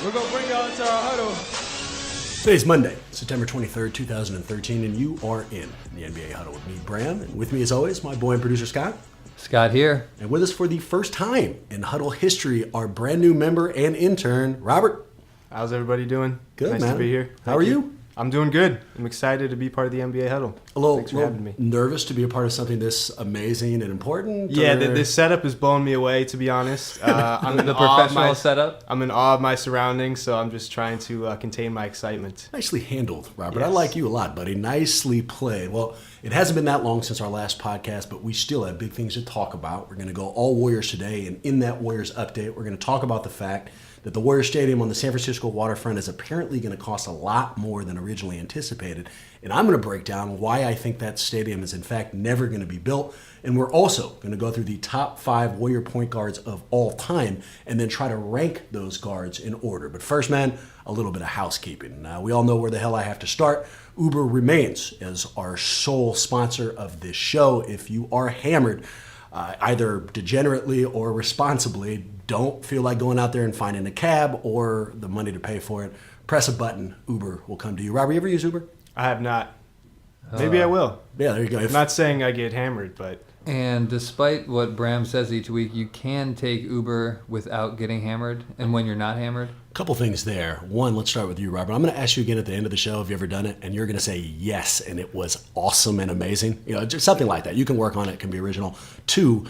We're going to bring y'all into our huddle. Today's Monday, September 23rd, 2013, and you are in the NBA Huddle with me, Bram, and with me as always, my boy and producer, Scott. Scott here. And with us for the first time in Huddle history, our brand new member and intern, Robert. How's everybody doing? Good, nice man. to be here. How are you? I'm doing good. I'm excited to be part of the NBA Huddle. Thanks for having me. Nervous to be a part of something this amazing and important? Yeah, or? this setup is blowing me away, to be honest. I'm in The awe of professional setup? I'm in awe of my surroundings, so I'm just trying to contain my excitement. Nicely handled, Robert. Yes. I like you a lot, buddy. Nicely played. Well, it hasn't been that long since our last podcast, but we still have big things to talk about. We're going to go all Warriors today, and in that Warriors update, we're going to talk about the fact that the Warriors Stadium on the San Francisco waterfront is apparently going to cost a lot more than originally anticipated. And I'm going to break down why I think that stadium is in fact never going to be built. And we're also going to go through the top 5 Warrior point guards of all time and then try to rank those guards in order. But first, man, a little bit of housekeeping. Now, we all know where the hell I have to start. Uber remains as our sole sponsor of this show. If you are hammered, either degenerately or responsibly, don't feel like going out there and finding a cab or the money to pay for it, press a button, Uber will come to you. Robert, you ever use Uber? I have not. Maybe I will. Yeah, there you go. I'm not saying I get hammered, but... And despite what Bram says each week, you can take Uber without getting hammered, and when you're not hammered. A couple things there. One, let's start with you, Robert. I'm going to ask you again at the end of the show, have you ever done it? And you're going to say yes, and it was awesome and amazing. You know, just something like that. You can work on it. It can be original. 2,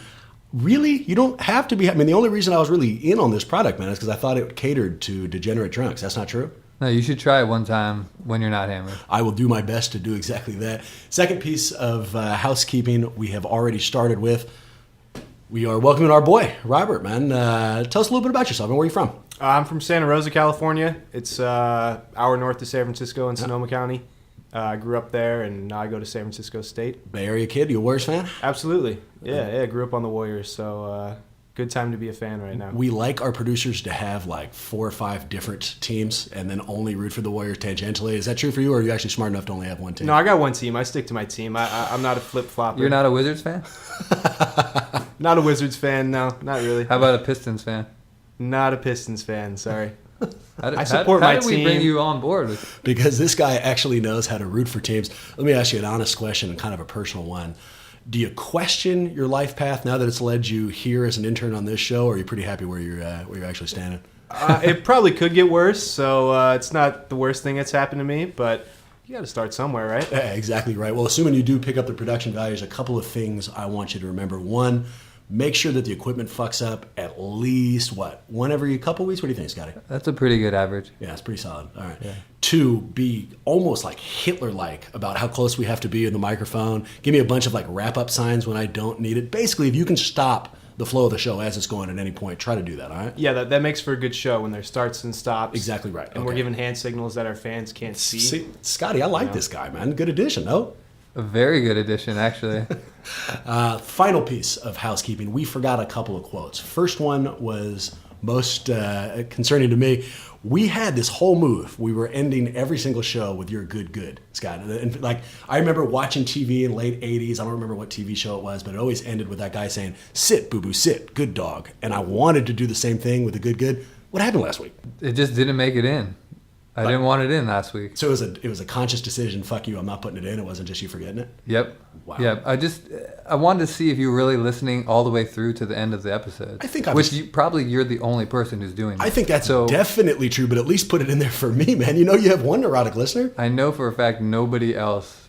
really, you don't have to be. I mean, the only reason I was really in on this product, man, is because I thought it catered to degenerate drunks. That's not true? No, you should try it one time when you're not hammered. I will do my best to do exactly that. Second piece of housekeeping we have already started with. We are welcoming our boy, Robert, man. Tell us a little bit about yourself and where you're from. I'm from Santa Rosa, California. It's an hour north of San Francisco in Sonoma County. I grew up there, and now I go to San Francisco State. Bay Area kid, you a Warriors fan? Absolutely. Yeah, grew up on the Warriors, so good time to be a fan right now. We like our producers to have like 4 or 5 different teams and then only root for the Warriors tangentially. Is that true for you, or are you actually smart enough to only have one team? No, I got one team. I stick to my team. I'm not a flip-flopper. You're not a Wizards fan? Not a Wizards fan, no, not really. How about a Pistons fan? Not a Pistons fan, sorry. I support my How did we team. bring you on board with? Because this guy actually knows how to root for teams. Let me ask you an honest question and kind of a personal one. Do you question your life path now that it's led you here as an intern on this show, or are you pretty happy where you're actually standing? It probably could get worse, so it's not the worst thing that's happened to me, but you got to start somewhere, right? Yeah, exactly right. Well, assuming you do pick up the production values, a couple of things I want you to remember. One, make sure that the equipment fucks up at least, one every couple weeks? What do you think, Scotty? That's a pretty good average. Yeah, it's pretty solid. All right. Yeah. 2, be almost like Hitler-like about how close we have to be in the microphone. Give me a bunch of like wrap-up signs when I don't need it. Basically, if you can stop the flow of the show as it's going at any point, try to do that, all right? Yeah, that makes for a good show when there starts and stops. Exactly right. And we're giving hand signals that our fans can't see. Scotty, I like this guy, man. Good addition, no? A very good addition, actually. Final piece of housekeeping. We forgot a couple of quotes. First one was most concerning to me. We had this whole move. We were ending every single show with "You're good," Scott. And like I remember watching TV in late '80s. I don't remember what TV show it was, but it always ended with that guy saying, "Sit, boo boo, sit, good dog." And I wanted to do the same thing with the good. What happened last week? It just didn't make it in. I didn't want it in last week. So it was a conscious decision. Fuck you, I'm not putting it in. It wasn't just you forgetting it. Yep. Wow. Yep. I wanted to see if you were really listening all the way through to the end of the episode. I think probably you're the only person who's doing that. I think that's definitely true, but at least put it in there for me, man. You know you have one neurotic listener. I know for a fact nobody else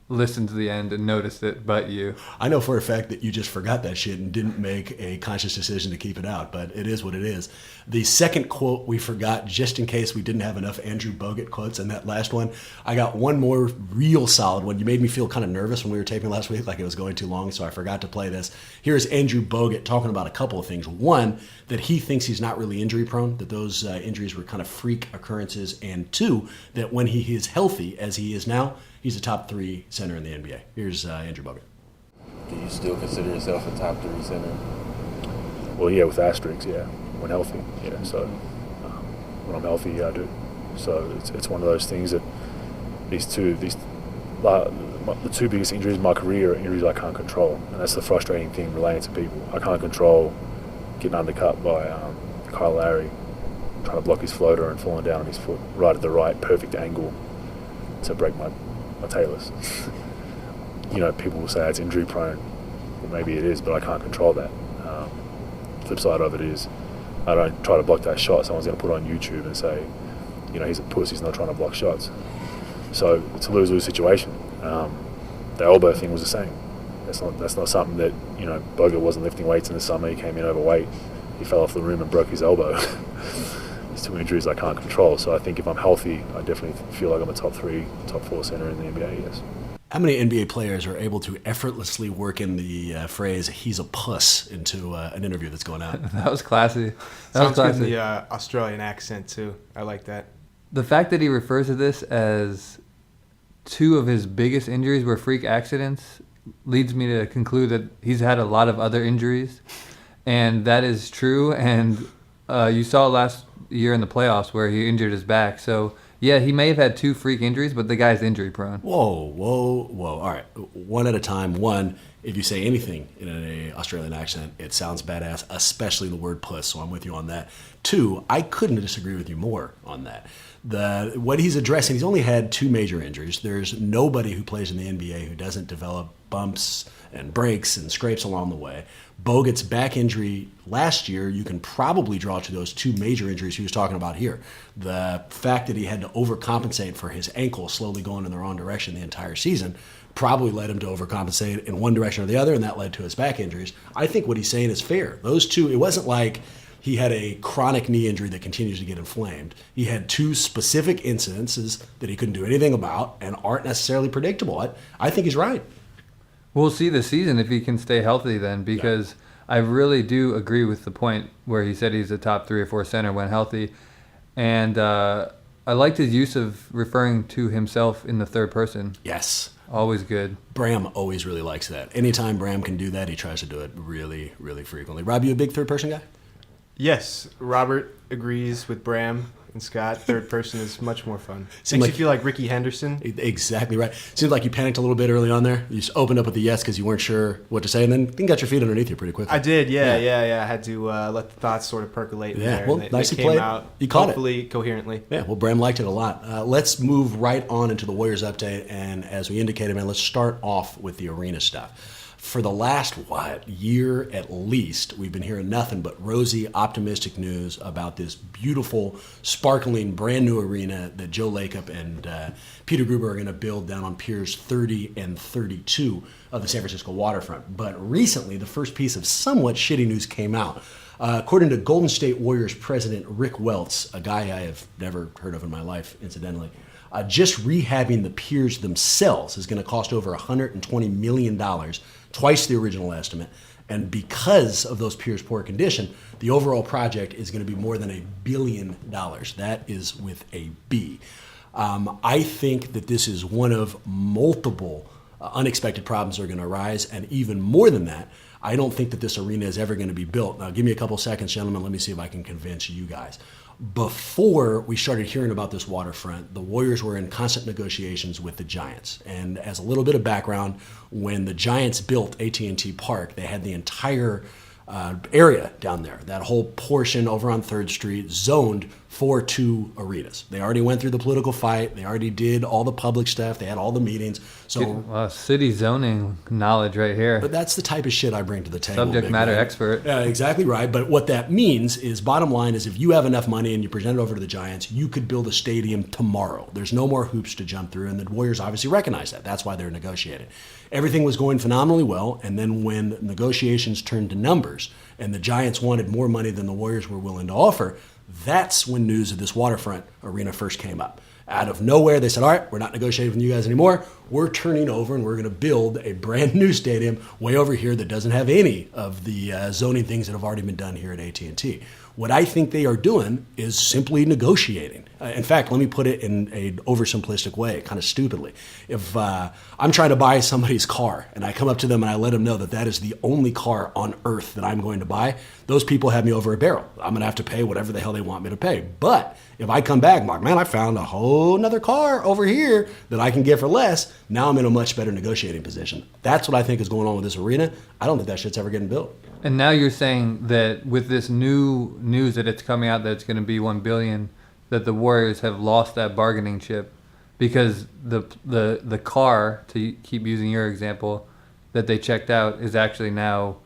listened to the end and noticed it but you. I know for a fact that you just forgot that shit and didn't make a conscious decision to keep it out, but it is what it is. The second quote we forgot, just in case we didn't have enough Andrew Bogut quotes in that last one. I got one more real solid one. You made me feel kind of nervous when we were taping last week, like it was going too long, so I forgot to play this. Here's Andrew Bogut talking about a couple of things. One, that he thinks he's not really injury prone, that those injuries were kind of freak occurrences. And 2, that when he is healthy, as he is now, he's a top 3 center in the NBA. Here's Andrew Bogut. Do you still consider yourself a top 3 center? Well, yeah, with asterisks, yeah, when healthy, yeah. So when I'm healthy, yeah, I do. So it's one of those things that the 2 biggest injuries in my career are injuries I can't control, and that's the frustrating thing relating to people. I can't control getting undercut by Kyle Lowry, trying to block his floater and falling down on his foot right at the right perfect angle to break my talus. People will say it's injury prone. Well, maybe it is, but I can't control that. Flip side of it is, I don't try to block that shot. Someone's going to put it on YouTube and say, he's a puss, he's not trying to block shots. So it's a lose-lose situation. The elbow thing was the same. That's not something that, Bogut wasn't lifting weights in the summer, he came in overweight, he fell off the room and broke his elbow. There's two injuries I can't control. So I think if I'm healthy, I definitely feel like I'm a top 3, top 4 center in the NBA, yes. How many NBA players are able to effortlessly work in the phrase "he's a puss" into an interview that's going out? That was classy. Sounds good in the Australian accent, too. I like that. The fact that he refers to this as 2 of his biggest injuries were freak accidents leads me to conclude that he's had a lot of other injuries, and that is true. And you saw last year in the playoffs where he injured his back. So, yeah, he may have had 2 freak injuries, but the guy's injury prone. Whoa. All right. One at a time. One, if you say anything in an Australian accent, it sounds badass, especially the word puss, so I'm with you on that. 2, I couldn't disagree with you more on that. What he's addressing, he's only had 2 major injuries. There's nobody who plays in the NBA who doesn't develop bumps and breaks and scrapes along the way. Bogut's back injury last year, you can probably draw to those 2 major injuries he was talking about here. The fact that he had to overcompensate for his ankle slowly going in the wrong direction the entire season probably led him to overcompensate in one direction or the other, and that led to his back injuries. I think what he's saying is fair. Those 2, it wasn't like he had a chronic knee injury that continues to get inflamed. He had 2 specific incidences that he couldn't do anything about and aren't necessarily predictable. I think he's right. We'll see this season if he can stay healthy then, because I really do agree with the point where he said he's a top 3 or 4 center when healthy. And I liked his use of referring to himself in the third person. Yes. Always good. Bram always really likes that. Anytime Bram can do that, he tries to do it really, really frequently. Rob, you a big third person guy? Yes, Robert agrees with Bram and Scott. Third person is much more fun. Seems Makes like- you feel like Ricky Henderson. Exactly right. Seems like you panicked a little bit early on there. You just opened up with the yes because you weren't sure what to say, and then got your feet underneath you pretty quickly. I did, yeah. I had to let the thoughts sort of percolate in Yeah, there. well, and nicely they came played. out You caught it. hopefully coherently. Yeah, well, Bram liked it a lot. Let's move right on into the Warriors update, and as we indicated, man, let's start off with the arena stuff. For the last, year at least, we've been hearing nothing but rosy, optimistic news about this beautiful, sparkling, brand new arena that Joe Lacob and Peter Gruber are going to build down on Piers 30 and 32 of the San Francisco Waterfront. But recently, the first piece of somewhat shitty news came out. According to Golden State Warriors president Rick Welts, a guy I have never heard of in my life, incidentally, just rehabbing the piers themselves is going to cost over $120 million, twice the original estimate. And because of those piers' poor condition, the overall project is going to be more than $1 billion. That is with a B. I think that this is one of multiple unexpected problems that are going to arise. And even more than that, I don't think that this arena is ever going to be built. Now, give me a couple seconds, gentlemen. Let me see if I can convince you guys. Before we started hearing about this waterfront, the Warriors were in constant negotiations with the Giants. And as a little bit of background, when the Giants built AT&T Park, they had the entire area down there, that whole portion over on 3rd Street, zoned for 2 arenas. They already went through the political fight. They already did all the public stuff. They had all the meetings. So, city zoning knowledge right here. but that's the type of shit I bring to the table. Subject big matter man. expert. Yeah, exactly right. But what that means is, bottom line is, if you have enough money and you present it over to the Giants, you could build a stadium tomorrow. There's no more hoops to jump through, and the Warriors obviously recognize that. That's why they're negotiating. Everything was going phenomenally well, and then when negotiations turned to numbers and the Giants wanted more money than the Warriors were willing to offer, that's when news of this waterfront arena first came up. Out of nowhere, they said, all right, we're not negotiating with you guys anymore. We're turning over and we're going to build a brand new stadium way over here that doesn't have any of the zoning things that have already been done here at AT&T. What I think they are doing is simply negotiating. In fact, let me put it in an oversimplistic way, kind of stupidly. If I'm trying to buy somebody's car and I come up to them and I let them know that that is the only car on earth that I'm going to buy, those people have me over a barrel. I'm going to have to pay whatever the hell they want me to pay. But if I come back and I'm like, man, I found a whole nother car over here that I can get for less, Now I'm in a much better negotiating position. That's what I think is going on with this arena. I don't think that shit's ever getting built. And now you're saying that with this new news that it's coming out that it's going to be $1 billion, that the Warriors have lost that bargaining chip because the car, to keep using your example, that they checked out is actually now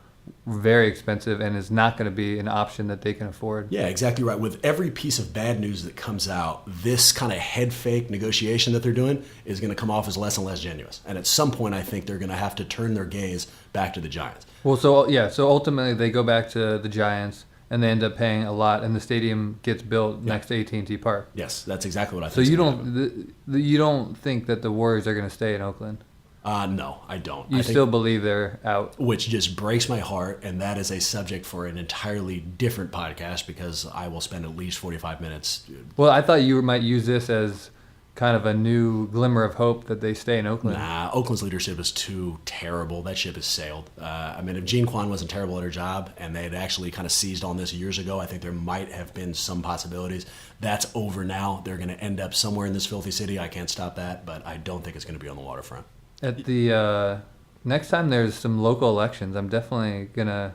very expensive and is not going to be an option that they can afford. Yeah, exactly right. With every piece of bad news that comes out, this kind of head fake negotiation that they're doing is going to come off as less and less genuine. And at some point, I think they're going to have to turn their gaze back to the Giants. Well, so ultimately they go back to the Giants and they end up paying a lot, and the stadium gets built next to AT&T Park. Yes, that's exactly what I So think. you don't think that the Warriors are going to stay in Oakland? No, I don't. You I think, still believe they're out? which just breaks my heart, and that is a subject for an entirely different podcast because I will spend at least 45 minutes. Well, I thought you might use this as kind of a new glimmer of hope that they stay in Oakland. Nah, Oakland's leadership is too terrible. That ship has sailed. I mean, if Gene Kwan wasn't terrible at her job and they had actually kind of seized on this years ago, I think there might have been some possibilities. That's over now. They're going to end up somewhere in this filthy city. I can't stop that, but I don't think it's going to be on the waterfront. At the next time there's some local elections, I'm definitely going to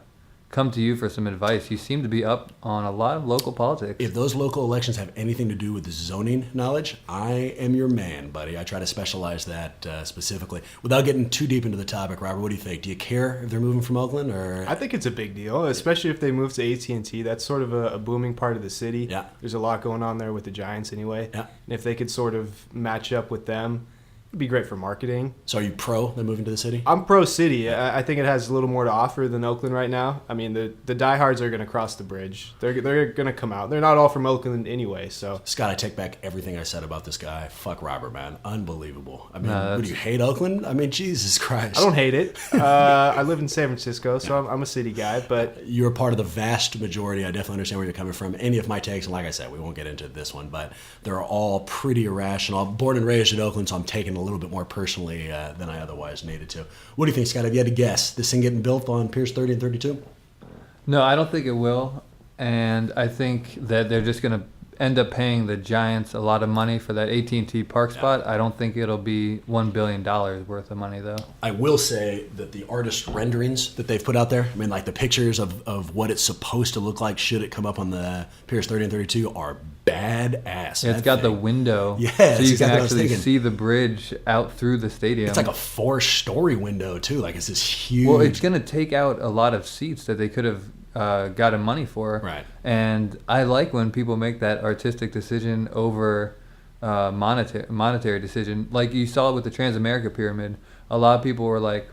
come to you for some advice. You seem to be up on a lot of local politics. If those local elections have anything to do with zoning knowledge, I am your man, buddy. I try to specialize that specifically. Without getting too deep into the topic, Robert, what do you think? Do you care if they're moving from Oakland? Or I think it's a big deal, especially if they move to AT&T. That's sort of a booming part of the city. Yeah. There's a lot going on there with the Giants anyway. Yeah. And if they could sort of match up with them, it'd be great for marketing. So are you pro them moving to the city? I'm pro city. I think it has a little more to offer than Oakland right now. I mean, the diehards are going to cross the bridge. They're going to come out. They're not all from Oakland anyway, so. Scott, I take back everything I said about this guy. Fuck Robert, man. Unbelievable. I mean, No, do you hate Oakland? I mean, Jesus Christ. I don't hate it. I live in San Francisco, so I'm a city guy, but You're part of the vast majority. I definitely understand where you're coming from. Any of my takes, and like I said, we won't get into this one, but they're all pretty irrational. I'm born and raised in Oakland, so I'm taking a little bit more personally than I otherwise needed to. What do you think, Scott? Have you had to guess? This thing getting built on Piers 30 and 32? No, I don't think it will. And I think that they're just going to end up paying the Giants a lot of money for that AT&T Park spot. I don't think it'll be $1 billion worth of money, though. I will say that the artist renderings that they've put out there, I mean, like the pictures of what it's supposed to look like should it come up on the Piers 30 and 32 are badass. Yeah, it's got the window, Yeah, so that's you exactly can what I was actually thinking. see the bridge out through the stadium. It's like a 4-story window, too. Like, it's this huge... Well, it's going to take out a lot of seats that they could have gotten money for. Right. And I like when people make that artistic decision over monetary decision. Like you saw it with the Transamerica Pyramid. A lot of people were like,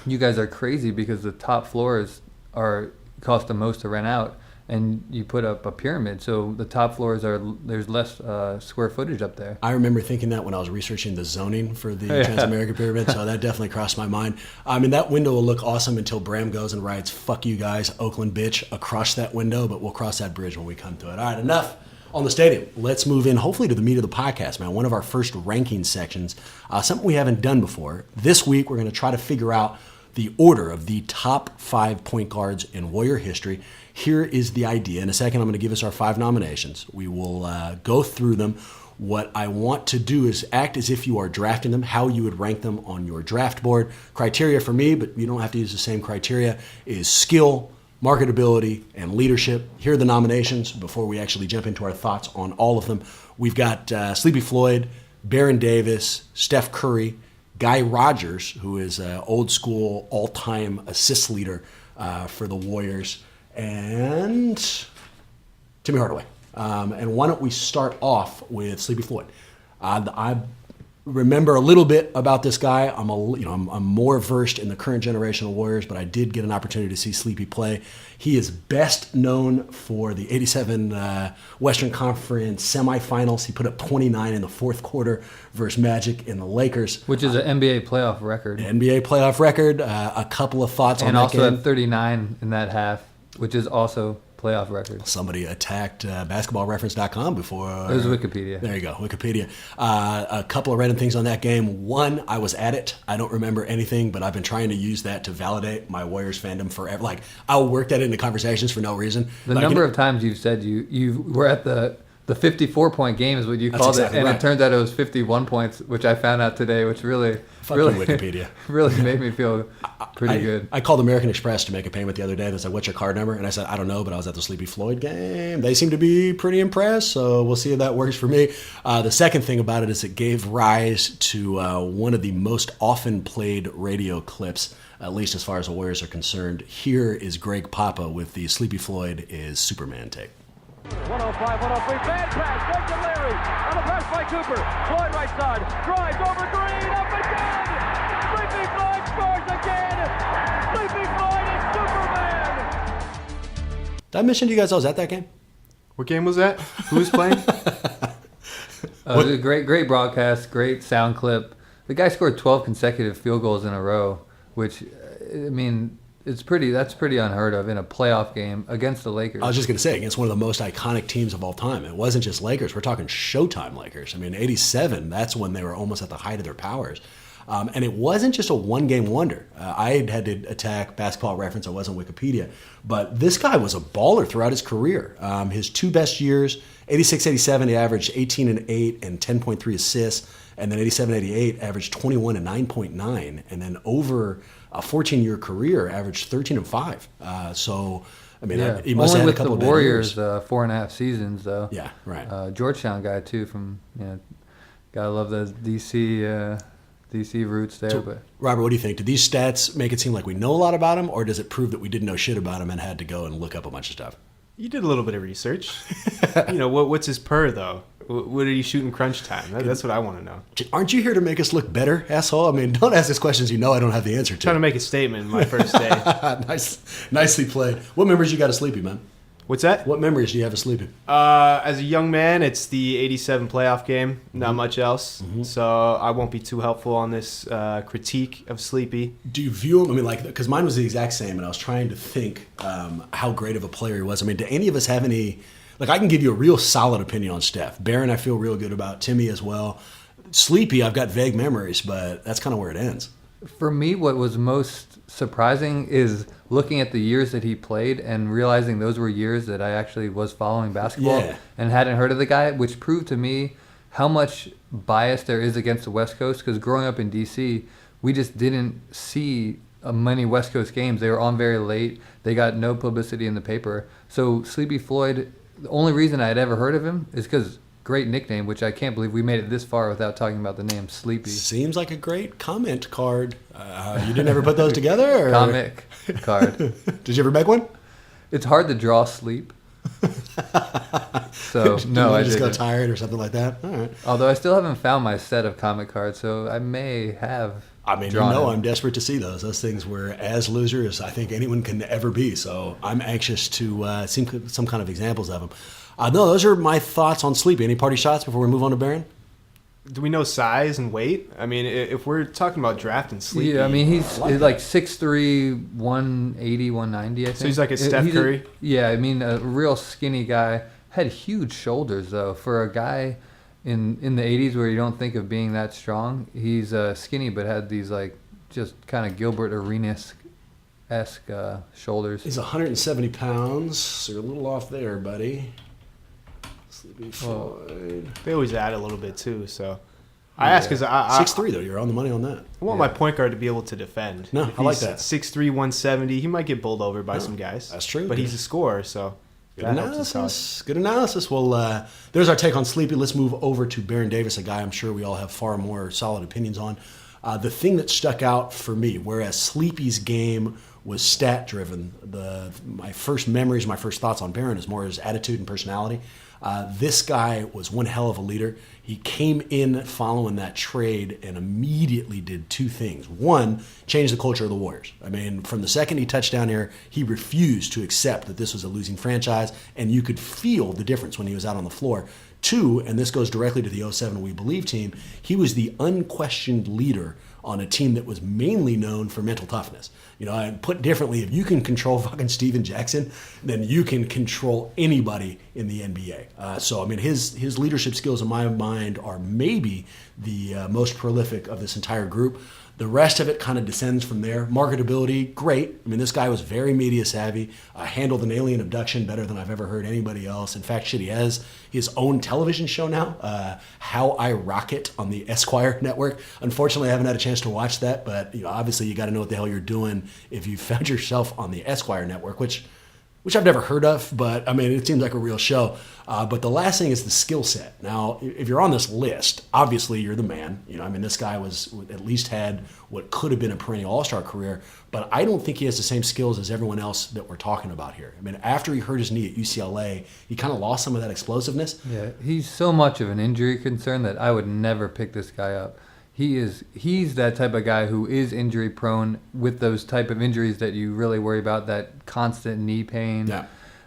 you guys are crazy because the top floors cost the most to rent out. And you put up a pyramid, so the top floors there's less square footage up there. I remember thinking that when I was researching the zoning for the Transamerica Pyramid, so that definitely crossed my mind. I mean, that window will look awesome until Bram goes and writes, "Fuck you guys, Oakland bitch," across that window, but we'll cross that bridge when we come to it. All right, enough on the stadium. Let's move in, hopefully, to the meat of the podcast, man. One of our first ranking sections, something we haven't done before. This week, we're going to try to figure out the order of the top 5 point guards in Warrior history. Here is the idea. In a second, I'm going to give us our 5 nominations. We will go through them. What I want to do is act as if you are drafting them, how you would rank them on your draft board. Criteria for me, but you don't have to use the same criteria, is skill, marketability, and leadership. Here are the nominations before we actually jump into our thoughts on all of them. We've got Sleepy Floyd, Baron Davis, Steph Curry, Guy Rogers, who is an old school all-time assist leader for the Warriors, and Timmy Hardaway. And why don't we start off with Sleepy Floyd? I remember a little bit about this guy. I'm more versed in the current generation of Warriors, but I did get an opportunity to see Sleepy play. He is best known for the '87 Western Conference semifinals. He put up 29 in the fourth quarter versus Magic in the Lakers, Which is an NBA playoff record. NBA playoff record. A couple of thoughts on And that also game. at 39 in that half, which is also playoff record. Somebody attacked basketballreference.com before. It was Wikipedia. There you go, Wikipedia. A couple of random things on that game. One, I was at it. I don't remember anything, but I've been trying to use that to validate my Warriors fandom forever. Like, I'll work that into conversations for no reason. The Like, number of times you've said you were at the The 54-point game is what you That's called exactly it, and right. it turned out it was 51 points, which I found out today, which really Wikipedia. really made me feel pretty good. I called American Express to make a payment the other day. They said, "What's your card number?" And I said, "I don't know, but I was at the Sleepy Floyd game." They seem to be pretty impressed, so we'll see if that works for me. The second thing about it is it gave rise to one of the most often played radio clips, at least as far as the Warriors are concerned. Here is Greg Papa with the Sleepy Floyd is Superman tape. 105, 103, bad pass, right to Larry, on the pass by Cooper, Floyd right side, drives over Green, up and down, Sleepy Floyd scores again, Sleepy Floyd is Superman! Did I mention to you guys I was at that game? What game was that? Who was playing? It was a great broadcast, great sound clip. The guy scored 12 consecutive field goals in a row, which, I mean, that's pretty unheard of in a playoff game against the Lakers. I was just going to say, against one of the most iconic teams of all time. It wasn't just Lakers. We're talking Showtime Lakers. I mean, 87, that's when they were almost at the height of their powers. And it wasn't just a one-game wonder. I had to attack Basketball Reference. I wasn't Wikipedia. But this guy was a baller throughout his career. His two best years, 86-87, he averaged 18 and 8 and 10.3 assists. And then 87-88 averaged 21 and 9.9. And then over a 14-year career, averaged 13 and 5. So, I mean, yeah. he must Only have had with a couple the of Warriors, years. 4.5 seasons, though. Yeah, right. Georgetown guy, too, from, gotta love the DC roots there. So, but Robert, what do you think? Do these stats make it seem like we know a lot about him, or does it prove that we didn't know shit about him and had to go and look up a bunch of stuff? You did a little bit of research. What's his per, though? What did he shoot in crunch time? That's what I want to know. Aren't you here to make us look better, asshole? I mean, don't ask us questions you know I don't have the answer to. Trying to make a statement in my first day. Nicely played. What memories you got of Sleepy, man? What's that? What memories do you have of Sleepy? As a young man, it's the 87 playoff game, not much else. So I won't be too helpful on this critique of Sleepy. Do you view him, because mine was the exact same, and I was trying to think how great of a player he was. I mean, do any of us have any, I can give you a real solid opinion on Steph. Barron, I feel real good about. Timmy as well. Sleepy, I've got vague memories, but that's kind of where it ends. for me, what was most surprising is looking at the years that he played and realizing those were years that I actually was following basketball and hadn't heard of the guy, which proved to me how much bias there is against the West Coast, because growing up in D.C., we just didn't see many West Coast games. They were on very late. They got no publicity in the paper. So Sleepy Floyd, the only reason I had ever heard of him is because great nickname, which I can't believe we made it this far without talking about the name Sleepy. Seems like a great comment card. You didn't ever put those together? Or? Comic card. Did you ever make one? It's hard to draw sleep. So no, I just didn't. go tired or something like that. All right. Although I still haven't found my set of comic cards, so I may have. I mean, drawn it. I'm desperate to see those. Those things were as loser as I think anyone can ever be. So I'm anxious to see some kind of examples of them. No, those are my thoughts on Sleepy. Any party shots before we move on to Barron? Do we know size and weight? I mean, if we're talking about drafting Sleepy. Yeah, I mean, he's like 6'3", 180, 190, I think. So he's like a Steph Curry? Yeah, I mean, a real skinny guy. Had huge shoulders, though. For a guy in the 80s where you don't think of being that strong, he's skinny but had these, like, just kind of Gilbert Arenas-esque shoulders. He's 170 pounds, so you're a little off there, buddy. Sleepy Floyd. They always add a little bit, too, so. I ask because I 6'3", though. You're on the money on that. I want my point guard to be able to defend. No, If I like he's that. 6'3", 170, he might get bowled over by some guys. That's true. But he's a scorer, so Good that helps his cause. analysis. Good analysis. Well, there's our take on Sleepy. Let's move over to Baron Davis, a guy I'm sure we all have far more solid opinions on. The thing that stuck out for me, whereas Sleepy's game was stat-driven, my first memories, my first thoughts on Baron is more his attitude and personality. This guy was one hell of a leader. He came in following that trade and immediately did two things. One, changed the culture of the Warriors. I mean, from the second he touched down here, he refused to accept that this was a losing franchise, and you could feel the difference when he was out on the floor. Two, and this goes directly to the 07 We Believe team, he was the unquestioned leader on a team that was mainly known for mental toughness. You know, and put differently, if you can control fucking Steven Jackson, then you can control anybody in the NBA. So, I mean, his leadership skills in my mind are maybe the most prolific of this entire group. The rest of it kind of descends from there. Marketability, great. I mean, this guy was very media savvy, handled an alien abduction better than I've ever heard anybody else. In fact, shit, he has his own television show now, How I Rocket on the Esquire network. Unfortunately, I haven't had a chance to watch that, but obviously you got to know what the hell you're doing if you found yourself on the Esquire network, which I've never heard of, but I mean, it seems like a real show. But the last thing is the skill set. Now, if you're on this list, obviously you're the man. This guy was at least had what could have been a perennial all-star career, but I don't think he has the same skills as everyone else that we're talking about here. I mean, after he hurt his knee at UCLA, he kind of lost some of that explosiveness. Yeah, he's so much of an injury concern that I would never pick this guy up. He's that type of guy who is injury prone with those type of injuries that you really worry about, that constant knee pain,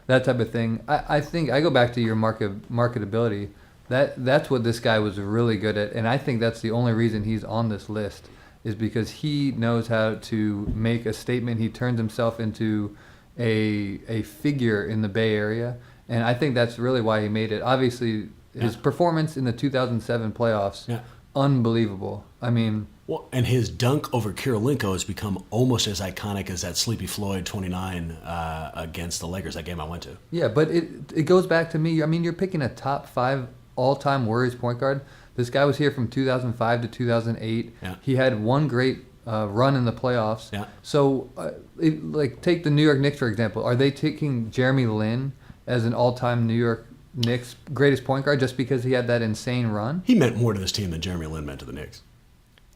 that type of thing. I think I go back to your marketability. That's what this guy was really good at, and I think that's the only reason he's on this list is because he knows how to make a statement. He turns himself into a figure in the Bay Area, and I think that's really why he made it. Obviously, his performance in the 2007 playoffs. Yeah. Unbelievable. I mean... Well, and his dunk over Kirilenko has become almost as iconic as that Sleepy Floyd 29 against the Lakers, that game I went to. Yeah, but it goes back to me. I mean, you're picking a top 5 all-time Warriors point guard. This guy was here from 2005 to 2008. Yeah. He had one great run in the playoffs. Yeah. So, take the New York Knicks, for example. Are they taking Jeremy Lin as an all-time New York Knicks greatest point guard just because he had that insane run? He meant more to this team than Jeremy Lin meant to the Knicks.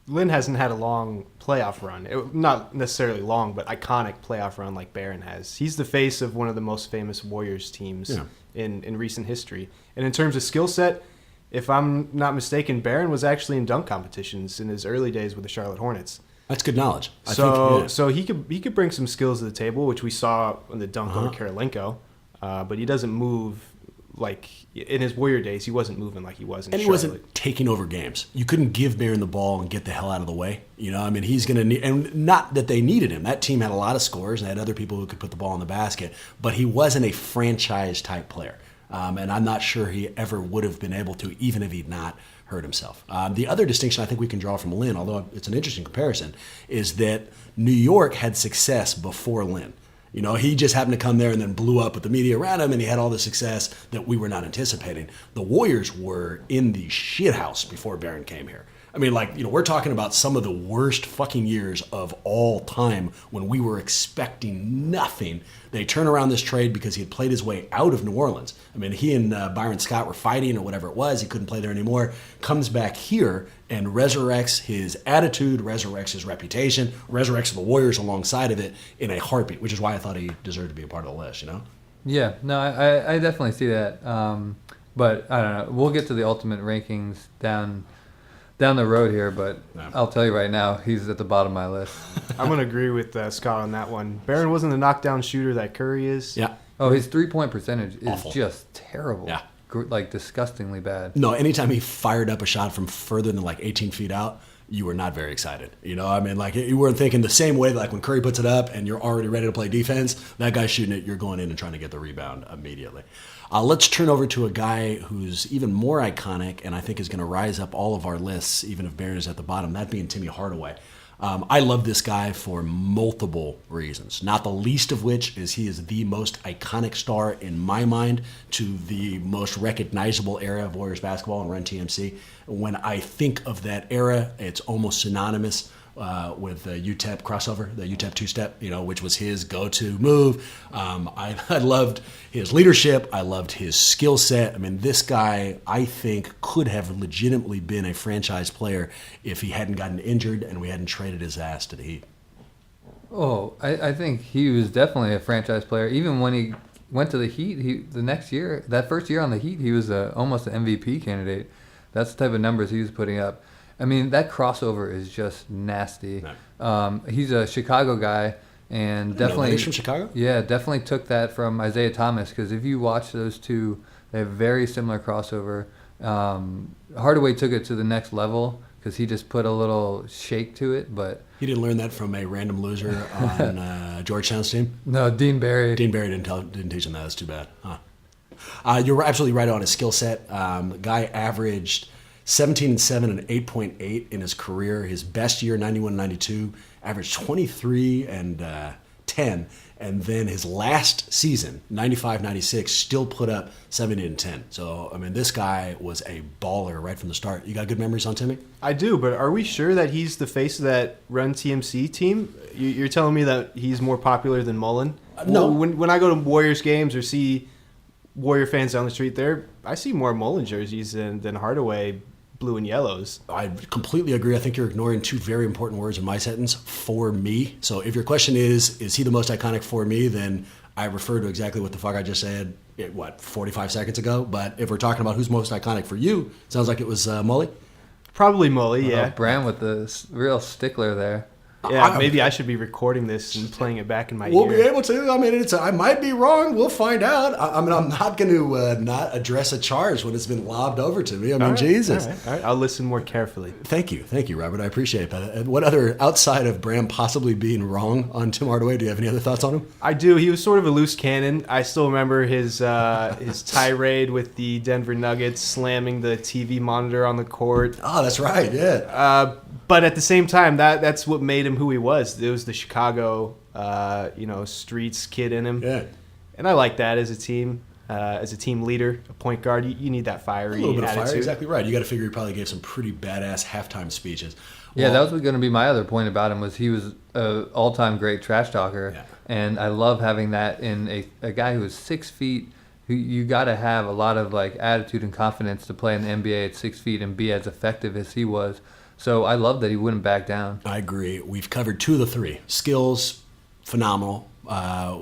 Lin hasn't had a long playoff run. Not necessarily long, but iconic playoff run like Barron has. He's the face of one of the most famous Warriors teams in recent history. And in terms of skill set, if I'm not mistaken, Barron was actually in dunk competitions in his early days with the Charlotte Hornets. That's good knowledge. So he could bring some skills to the table, which we saw in the dunk over Kirilenko. But he doesn't move like in his Warrior days. He wasn't moving like he was in Charlotte. And he wasn't taking over games. You couldn't give Barron the ball and get the hell out of the way. He's going to need, and not that they needed him. That team had a lot of scorers and had other people who could put the ball in the basket, but he wasn't a franchise type player. And I'm not sure he ever would have been able to, even if he'd not hurt himself. The other distinction I think we can draw from Lin, although it's an interesting comparison, is that New York had success before Lin. He just happened to come there and then blew up with the media around him, and he had all the success that we were not anticipating. The Warriors were in the shithouse before Barron came here. I mean, we're talking about some of the worst fucking years of all time when we were expecting nothing. They turn around this trade because he had played his way out of New Orleans. I mean, he and Byron Scott were fighting or whatever it was. He couldn't play there anymore. Comes back here and resurrects his attitude, resurrects his reputation, resurrects the Warriors alongside of it in a heartbeat, which is why I thought he deserved to be a part of the list, Yeah, no, I definitely see that. But I don't know. We'll get to the ultimate rankings down the road here, but I'll tell you right now, he's at the bottom of my list. I'm going to agree with Scott on that one. Barron wasn't the knockdown shooter that Curry is. Yeah. Oh, his three-point percentage is awful. Just terrible. Yeah. Disgustingly bad. No, anytime he fired up a shot from further than 18 feet out, you were not very excited. You weren't thinking the same way when Curry puts it up and you're already ready to play defense, that guy's shooting it, you're going in and trying to get the rebound immediately. Let's turn over to a guy who's even more iconic and I think is going to rise up all of our lists, even if Barron is at the bottom, that being Timmy Hardaway. I love this guy for multiple reasons, not the least of which is he is the most iconic star in my mind to the most recognizable era of Warriors basketball and Run TMC. When I think of that era, it's almost synonymous with the UTEP crossover, the UTEP two-step, which was his go-to move. I loved his leadership. I loved his skill set. I mean, this guy, I think, could have legitimately been a franchise player if he hadn't gotten injured and we hadn't traded his ass to the Heat. Oh, I think he was definitely a franchise player. Even when he went to the Heat, the next year, that first year on the Heat, he was almost an MVP candidate. That's the type of numbers he was putting up. I mean, that crossover is just nasty. No. He's a Chicago guy, and definitely he's from Chicago. Yeah, definitely took that from Isaiah Thomas. Because if you watch those two, they have very similar crossover. Hardaway took it to the next level because he just put a little shake to it. But he didn't learn that from a random loser on Georgetown's team. No, Dean Barry. Dean Barry didn't teach him that. That's too bad. Huh. You're absolutely right on his skill set. The guy averaged 17-7 and 8.8 in his career. His best year, 91-92, averaged 23 and 10. And then his last season, 95-96, still put up 70 and 10. So, I mean, this guy was a baller right from the start. You got good memories on Timmy? I do, but are we sure that he's the face of that Run TMC team? You're telling me that he's more popular than Mullen? No. When I go to Warriors games or see Warrior fans down the street, I see more Mullen jerseys than Hardaway blue and yellows. I completely agree. I think you're ignoring two very important words in my sentence, for me. So if your question is he the most iconic for me, then I refer to exactly what the fuck I just said, 45 seconds ago. But if we're talking about who's most iconic for you, sounds like it was Mully. Probably Mully, yeah. Bram with the real stickler there. Yeah, maybe I should be recording this and playing it back in my ear. We'll be able to. I mean, I might be wrong. We'll find out. I'm not going to not address a charge when it's been lobbed over to me. I mean, Jesus. All right. I'll listen more carefully. Thank you, Robert. I appreciate that. What other, outside of Bram possibly being wrong on Tim Hardaway, do you have any other thoughts on him? I do. He was sort of a loose cannon. I still remember his tirade with the Denver Nuggets slamming the TV monitor on the court. Oh, that's right. Yeah. But at the same time, that's what made him who he was. It was the Chicago, streets kid in him. Yeah. And I like that as a team leader, a point guard. You need that fiery A little bit of attitude. fire, exactly right. You got to figure he probably gave some pretty badass halftime speeches. Yeah, that was going to be my other point about him, was he was an all-time great trash talker. Yeah. And I love having that in a guy who is 6 feet, who you got to have a lot of attitude and confidence to play in the NBA at 6 feet and be as effective as he was. So I love that he wouldn't back down. I agree. We've covered two of the three. Skills, phenomenal.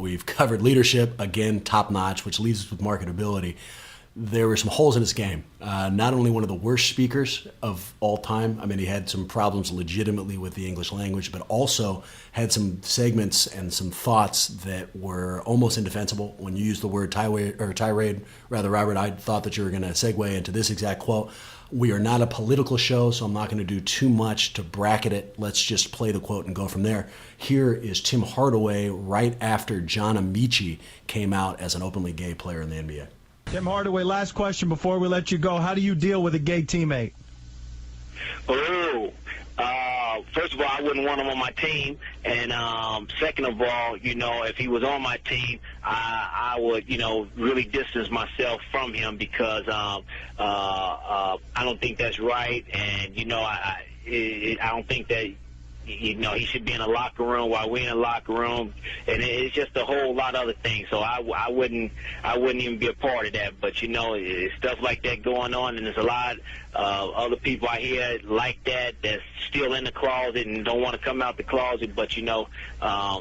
We've covered leadership, again, top-notch, which leaves us with marketability. There were some holes in his game. Not only one of the worst speakers of all time. I mean, he had some problems legitimately with the English language, but also had some segments and some thoughts that were almost indefensible. When you used the word tirade, Robert, I thought that you were going to segue into this exact quote. We are not a political show, so I'm not going to do too much to bracket it. Let's just play the quote and go from there. Here is Tim Hardaway right after John Amici came out as an openly gay player in the NBA. Tim Hardaway, last question before we let you go. How do you deal with a gay teammate? First of all, I wouldn't want him on my team. And second of all, if he was on my team, I would, really distance myself from him because I don't think that's right. And, I don't think that, he should be in a locker room while we're in a locker room, and it's just a whole lot of other things. So I wouldn't even be a part of that. But it's stuff like that going on, and there's a lot of other people out here like that's still in the closet and don't want to come out the closet. But I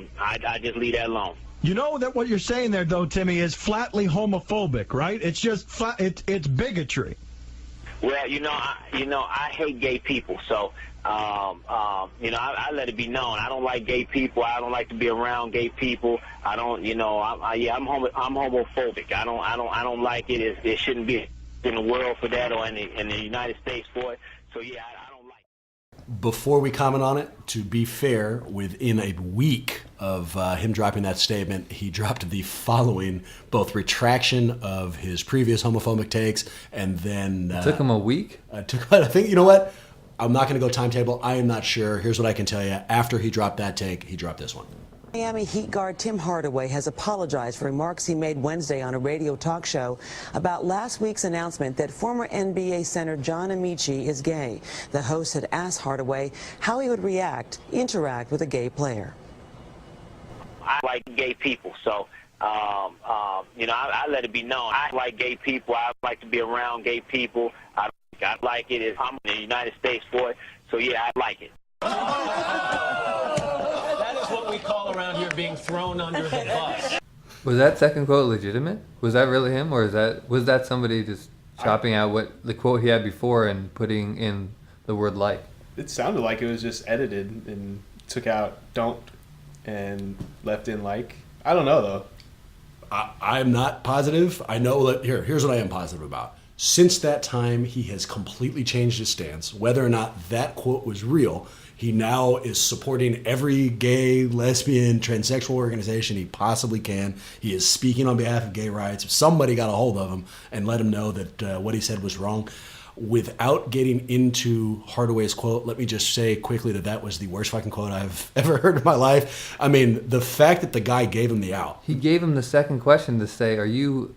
just leave that alone. You know that what you're saying there, though, Timmy, is flatly homophobic, right? It's just it's bigotry. Well, I hate gay people, so. I let it be known. I don't like gay people. I don't like to be around gay people. I don't, I'm homophobic. I don't like it. It shouldn't be in the world for that or in the United States for it. So I don't like it. Before we comment on it, to be fair, within a week of him dropping that statement, he dropped the following, both retraction of his previous homophobic takes and then... It took him a week? I think, you know what? I'm not going to go timetable. I am not sure. Here's what I can tell you. After he dropped that take, he dropped this one. Miami Heat guard Tim Hardaway has apologized for remarks he made Wednesday on a radio talk show about last week's announcement that former NBA center John Amici is gay. The host had asked Hardaway how he would interact with a gay player. I like gay people, so I let it be known. I like gay people. I like to be around gay people. I like it. I'm in the United States for it, so I like it. That is what we call around here being thrown under the bus. Was that second quote legitimate? Was that really him, or was that somebody just chopping out what the quote he had before and putting in the word like? It sounded like it was just edited and took out don't and left in like. I don't know though. I'm not positive. I know that here's what I am positive about. Since that time, he has completely changed his stance. Whether or not that quote was real, he now is supporting every gay, lesbian, transsexual organization he possibly can. He is speaking on behalf of gay rights. Somebody got a hold of him and let him know that what he said was wrong. Without getting into Hardaway's quote, let me just say quickly that was the worst fucking quote I've ever heard in my life. I mean, the fact that the guy gave him the out. He gave him the second question to say, "Are you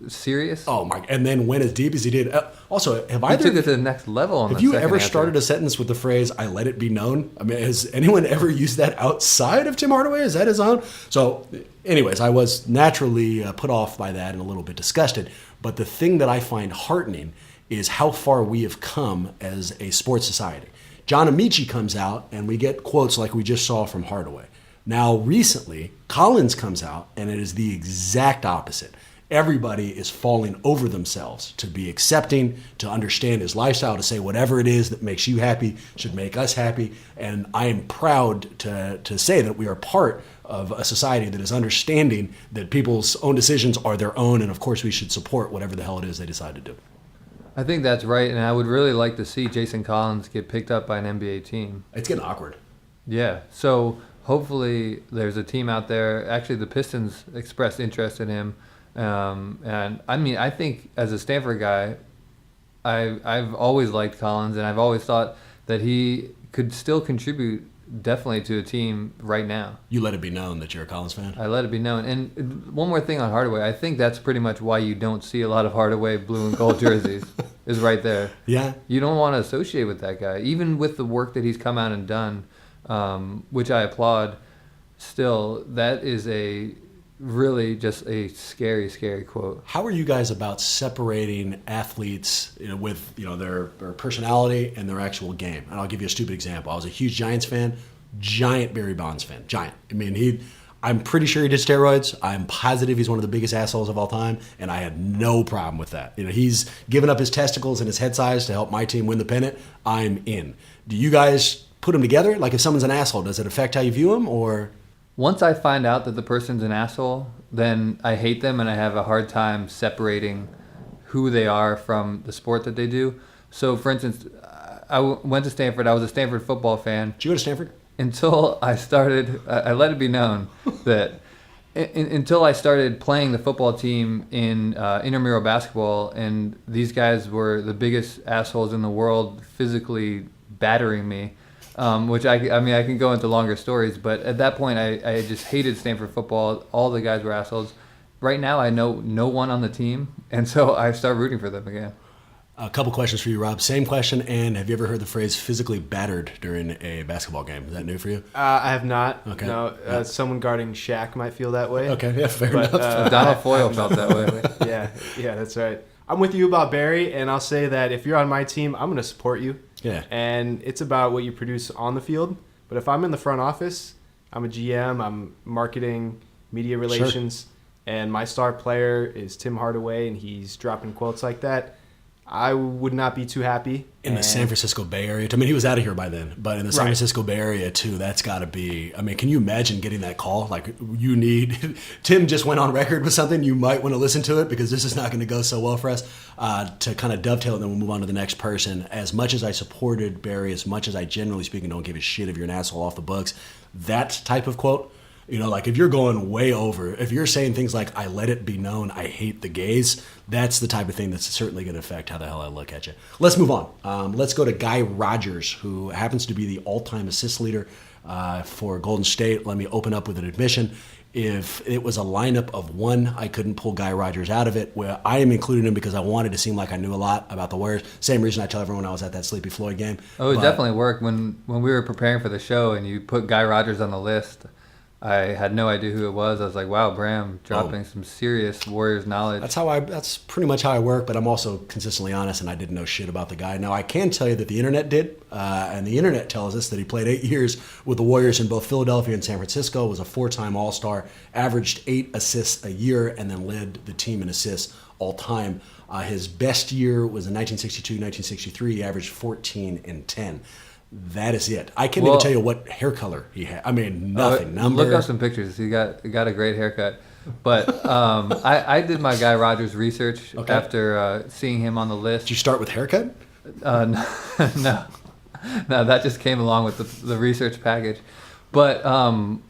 serious?" Oh my! And then went as deep as he did. Also, have He took it to the next level. Have you ever started a sentence with the phrase "I let it be known"? I mean, has anyone ever used that outside of Tim Hardaway? Is that his own? So, anyways, I was naturally put off by that and a little bit disgusted. But the thing that I find heartening is how far we have come as a sports society. John Amici comes out, and we get quotes like we just saw from Hardaway. Now, recently, Collins comes out, and it is the exact opposite. Everybody is falling over themselves to be accepting, to understand his lifestyle, to say whatever it is that makes you happy should make us happy. And I am proud to say that we are part of a society that is understanding that people's own decisions are their own, and of course we should support whatever the hell it is they decide to do. I think that's right, and I would really like to see Jason Collins get picked up by an NBA team. It's getting awkward. Yeah, so hopefully there's a team out there. Actually, the Pistons expressed interest in him. And I mean, I think as a Stanford guy, I've always liked Collins, and I've always thought that he could still contribute definitely to a team right now. You let it be known that you're a Collins fan? I let it be known. And one more thing on Hardaway, I think that's pretty much why you don't see a lot of Hardaway blue and gold jerseys is right there. Yeah. You don't want to associate with that guy, even with the work that he's come out and done, which I applaud. Still, that is really just a scary, scary quote. How are you guys about separating athletes, with their personality and their actual game? And I'll give you a stupid example. I was a huge Giants fan, giant Barry Bonds fan, giant. I mean, I'm pretty sure he did steroids. I'm positive he's one of the biggest assholes of all time, and I had no problem with that. He's given up his testicles and his head size to help my team win the pennant. I'm in. Do you guys put them together? Like, if someone's an asshole, does it affect how you view him, or? Once I find out that the person's an asshole, then I hate them, and I have a hard time separating who they are from the sport that they do. So, for instance, I went to Stanford. I was a Stanford football fan. Did you go to Stanford? Until I started, I let it be known that until I started playing the football team in intramural basketball, and these guys were the biggest assholes in the world, physically battering me. Which I mean, I can go into longer stories, but at that point, I just hated Stanford football. All the guys were assholes. Right now, I know no one on the team, and so I start rooting for them again. A couple questions for you, Rob. Same question, and have you ever heard the phrase physically battered during a basketball game? Is that new for you? I have not. Okay. No, someone guarding Shaq might feel that way. Okay, yeah, fair enough. Donald Foyle felt that way. Yeah, that's right. I'm with you about Barry, and I'll say that if you're on my team, I'm going to support you. Yeah. And it's about what you produce on the field. But if I'm in the front office, I'm a GM, I'm marketing, media relations, and my star player is Tim Hardaway, and he's dropping quotes like that, I would not be too happy. In the San Francisco Bay Area. I mean, he was out of here by then, but in the San Francisco Bay Area, too, that's got to be... I mean, can you imagine getting that call? Like, you need... Tim just went on record with something. You might want to listen to it because this is not going to go so well for us. To kind of dovetail, and then we'll move on to the next person. As much as I supported Barry, as much as I generally speaking don't give a shit if you're an asshole off the books, that type of quote... like if you're going way over, if you're saying things like, I let it be known, I hate the gays, that's the type of thing that's certainly going to affect how the hell I look at you. Let's move on. Let's go to Guy Rodgers, who happens to be the all-time assist leader for Golden State. Let me open up with an admission. If it was a lineup of one, I couldn't pull Guy Rodgers out of it. Well, I am including him because I wanted to seem like I knew a lot about the Warriors. Same reason I tell everyone I was at that Sleepy Floyd game. Oh, it definitely worked. When we were preparing for the show and you put Guy Rodgers on the list, I had no idea who it was. I was like, wow, Bram dropping some serious Warriors knowledge. That's pretty much how I work, but I'm also consistently honest, and I didn't know shit about the guy. Now, I can tell you that the internet did, and the internet tells us that he played 8 years with the Warriors in both Philadelphia and San Francisco, was a 4-time All-Star, averaged 8 assists a year, and then led the team in assists all time. His best year was in 1962-1963. He averaged 14 and 10. That is it. I can't even tell you what hair color he had. I mean, nothing. Look up some pictures. He got a great haircut. But I did my Guy Rodgers research after seeing him on the list. Did you start with haircut? No, that just came along with the research package. But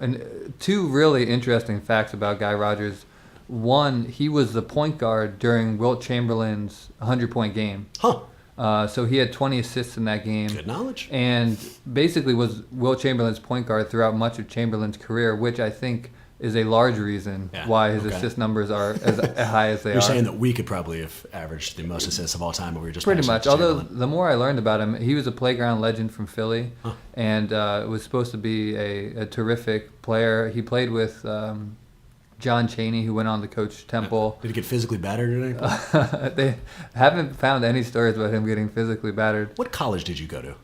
and 2 really interesting facts about Guy Rodgers. One, he was the point guard during Wilt Chamberlain's 100-point game. Huh. So he had 20 assists in that game. Good knowledge. And basically was Will Chamberlain's point guard throughout much of Chamberlain's career, which I think is a large reason why his assist numbers are as high as they are. You're saying that we could probably have averaged the most assists of all time, but we were just pretty much. Although Chamberlain. the more I learned about him, he was a playground legend from Philly, and was supposed to be a terrific player. He played with John Chaney, who went on to coach Temple. Did he get physically battered or anything? They haven't found any stories about him getting physically battered. What college did you go to?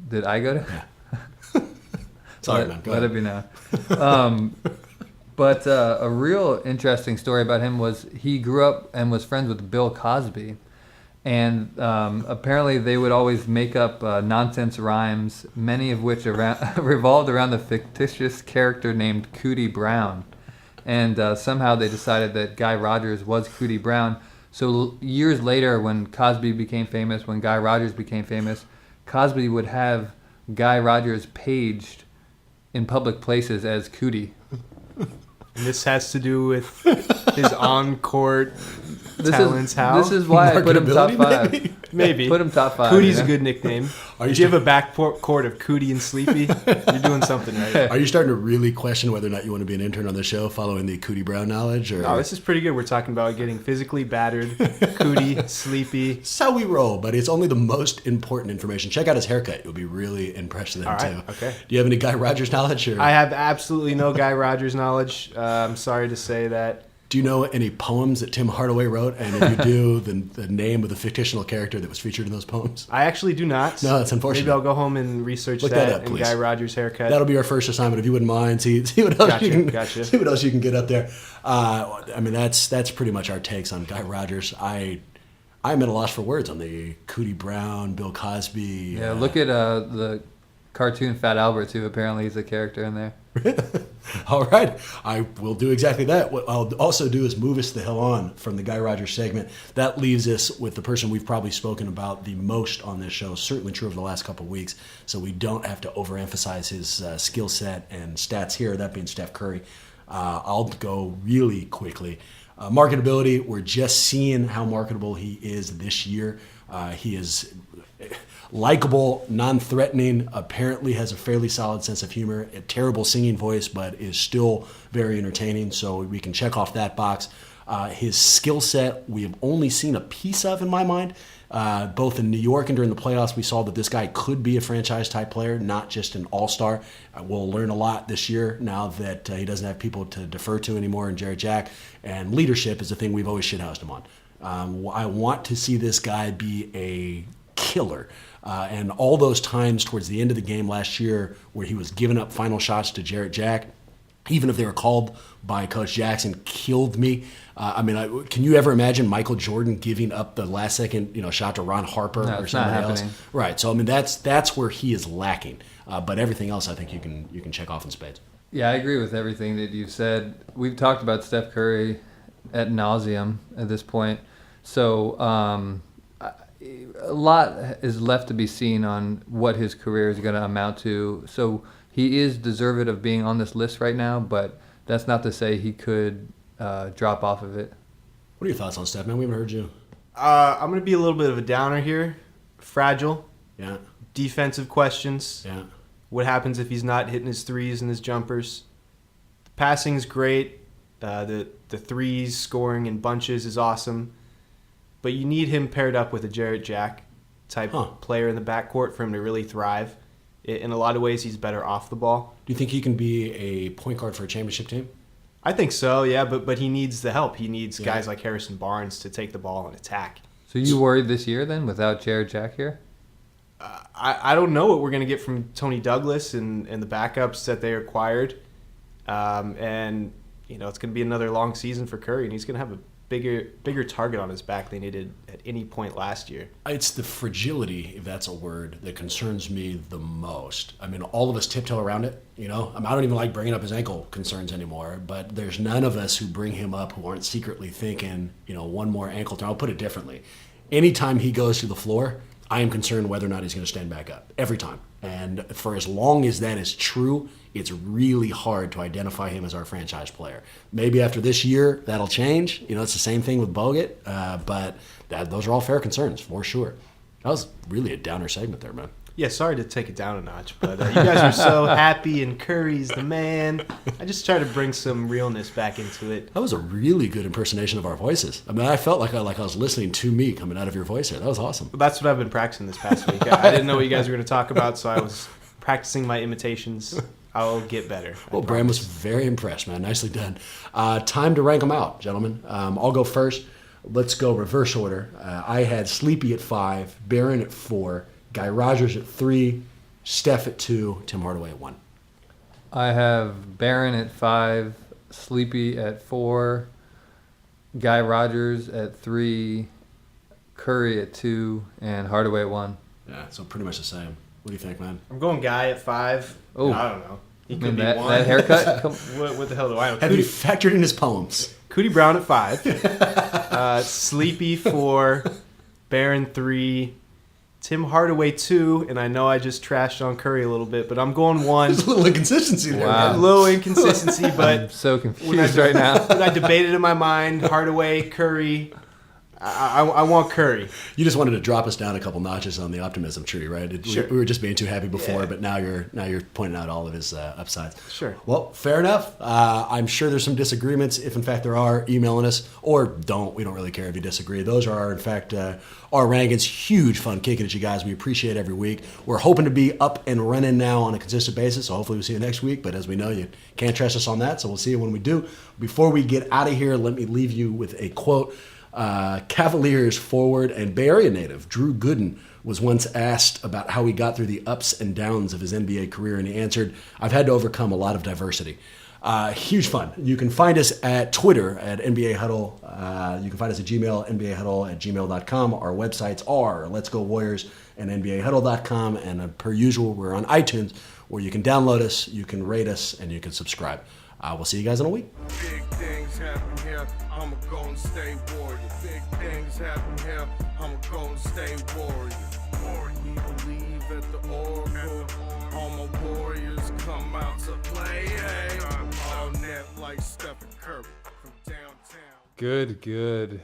Did I go to? Yeah. Sorry, man. Go let ahead. it be known. But a real interesting story about him was he grew up and was friends with Bill Cosby. And apparently they would always make up nonsense rhymes, many of which revolved around the fictitious character named Cootie Brown. And somehow they decided that Guy Rogers was Cootie Brown. So years later, when Cosby became famous, when Guy Rogers became famous, Cosby would have Guy Rogers paged in public places as Cootie. And this has to do with his on-court talents. This is why I put him top 5. Maybe. Put him top 5. Cootie's a good nickname. Are Do you have a backcourt of Cootie and Sleepy? You're doing something right. Are you starting to really question whether or not you want to be an intern on the show following the Cootie Brown knowledge? Or? No, this is pretty good. We're talking about getting physically battered, Cootie, Sleepy. That's how we roll, buddy. It's only the most important information. Check out his haircut. You'll be really impressed with him, All right, too. okay. Do you have any Guy Rogers knowledge? Or? I have absolutely no Guy Rogers knowledge. I'm sorry to say that. Do you know any poems that Tim Hardaway wrote? And if you do, then the name of the fictional character that was featured in those poems? I actually do not. No, that's unfortunate. Maybe I'll go home and research Look that that up, and please. Guy Rogers haircut. That'll be our first assignment, if you wouldn't mind. See what else see what else you can get up there. I mean, that's pretty much our takes on Guy Rogers. I'm at a loss for words on the Cootie Brown, Bill Cosby. Yeah, look at the cartoon Fat Albert too. Apparently, he's a character in there. All right, I will do exactly that. What I'll also do is move us the hell on from the Guy Rogers segment. That leaves us with the person we've probably spoken about the most on this show, certainly true over the last couple of weeks, so we don't have to overemphasize his skill set and stats here, that being Steph Curry. I'll go really quickly. Marketability, we're just seeing how marketable he is this year. He is likable, non-threatening, apparently has a fairly solid sense of humor, a terrible singing voice, but is still very entertaining, so we can check off that box. His skill set, we have only seen a piece of, in my mind. Both in New York and during the playoffs, we saw that this guy could be a franchise-type player, not just an all-star. We'll learn a lot this year now that he doesn't have people to defer to anymore in Jarrett Jack, and leadership is the thing we've always shithoused him on. I want to see this guy be a killer. And all those times towards the end of the game last year where he was giving up final shots to Jarrett Jack, even if they were called by Coach Jackson, killed me. Can you ever imagine Michael Jordan giving up the last second shot to Ron Harper or somebody else? Right. So that's where he is lacking. But everything else, I think you can check off in spades. Yeah, I agree with everything that you've said. We've talked about Steph Curry ad nauseum at this point. So a lot is left to be seen on what his career is going to amount to. So he is deserving of being on this list right now, but that's not to say he could drop off of it. What are your thoughts on Steph, man? We haven't heard you. I'm going to be a little bit of a downer here. Fragile. Yeah. Defensive questions. Yeah. What happens if he's not hitting his threes and his jumpers? The passing's great. The threes scoring in bunches is awesome. But you need him paired up with a Jarrett Jack type player in the backcourt for him to really thrive. In a lot of ways, he's better off the ball. Do you think he can be a point guard for a championship team? I think so, yeah, but he needs the help. He needs guys like Harrison Barnes to take the ball and attack. So you worried this year then without Jarrett Jack here? I don't know what we're going to get from Tony Douglas and the backups that they acquired. And it's going to be another long season for Curry, and he's going to have a bigger target on his back than he did at any point last year. It's the fragility, if that's a word, that concerns me the most. I mean, all of us tiptoe around it, I don't even like bringing up his ankle concerns anymore, but there's none of us who bring him up who aren't secretly thinking, one more ankle turn. I'll put it differently. Anytime he goes to the floor, I am concerned whether or not he's going to stand back up. Every time. And for as long as that is true, it's really hard to identify him as our franchise player. Maybe after this year, that'll change. It's the same thing with Bogut, but those are all fair concerns, for sure. That was really a downer segment there, man. Yeah, sorry to take it down a notch, but you guys are so happy and Curry's the man. I just try to bring some realness back into it. That was a really good impersonation of our voices. I mean, I felt like I was listening to me coming out of your voice here. That was awesome. That's what I've been practicing this past week. I didn't know what you guys were going to talk about, so I was practicing my imitations. I'll get better. Well, Bram was very impressed, man. Nicely done. Time to rank them out, gentlemen. I'll go first. Let's go reverse order. I had Sleepy at 5, Barron at 4, Guy Rogers at 3, Steph at 2, Tim Hardaway at 1. I have Barron at 5, Sleepy at 4, Guy Rogers at 3, Curry at 2, and Hardaway at 1. Yeah, so pretty much the same. What do you think, man? I'm going Guy at 5. Oh, I don't know. He could be that, 1. that haircut? What the hell do I know? Have you factored in his poems? Cootie Brown at 5. Sleepy 4. Barron 3. Tim Hardaway 2, and I know I just trashed on Curry a little bit, but I'm going 1. There's a little inconsistency there. Wow. A little inconsistency, but I'm so confused right now. when I debated in my mind, Hardaway, Curry, I want Curry. You just wanted to drop us down a couple notches on the optimism tree, right? Sure. We were just being too happy before, Yeah. but now you're pointing out all of his upsides. Sure. Well, fair enough. I'm sure there's some disagreements, if in fact there are. Emailing us or don't. We don't really care if you disagree. Those are, in fact, our rankings. Huge fun kicking at you guys. We appreciate every week. We're hoping to be up and running now on a consistent basis. So hopefully we'll see you next week. But as we know, you can't trust us on that. So we'll see you when we do. Before we get out of here, let me leave you with a quote. Cavaliers forward and Bay Area native Drew Gooden was once asked about how he got through the ups and downs of his NBA career, and he answered, "I've had to overcome a lot of diversity." Huge fun. You can find us at Twitter at NBA Huddle. You can find us at Gmail, NBAHuddle@gmail.com. Our websites are Let's Go Warriors and NBAHuddle.com. And per usual, we're on iTunes where you can download us, you can rate us, and you can subscribe. We'll see you guys in a week. Big things happen here, I'ma go and stay warrior. Big things happen here, I'ma go and stay warrior. We believe at the Oracle, all my warriors come out to play. All net like Stephen Curry from downtown. Good.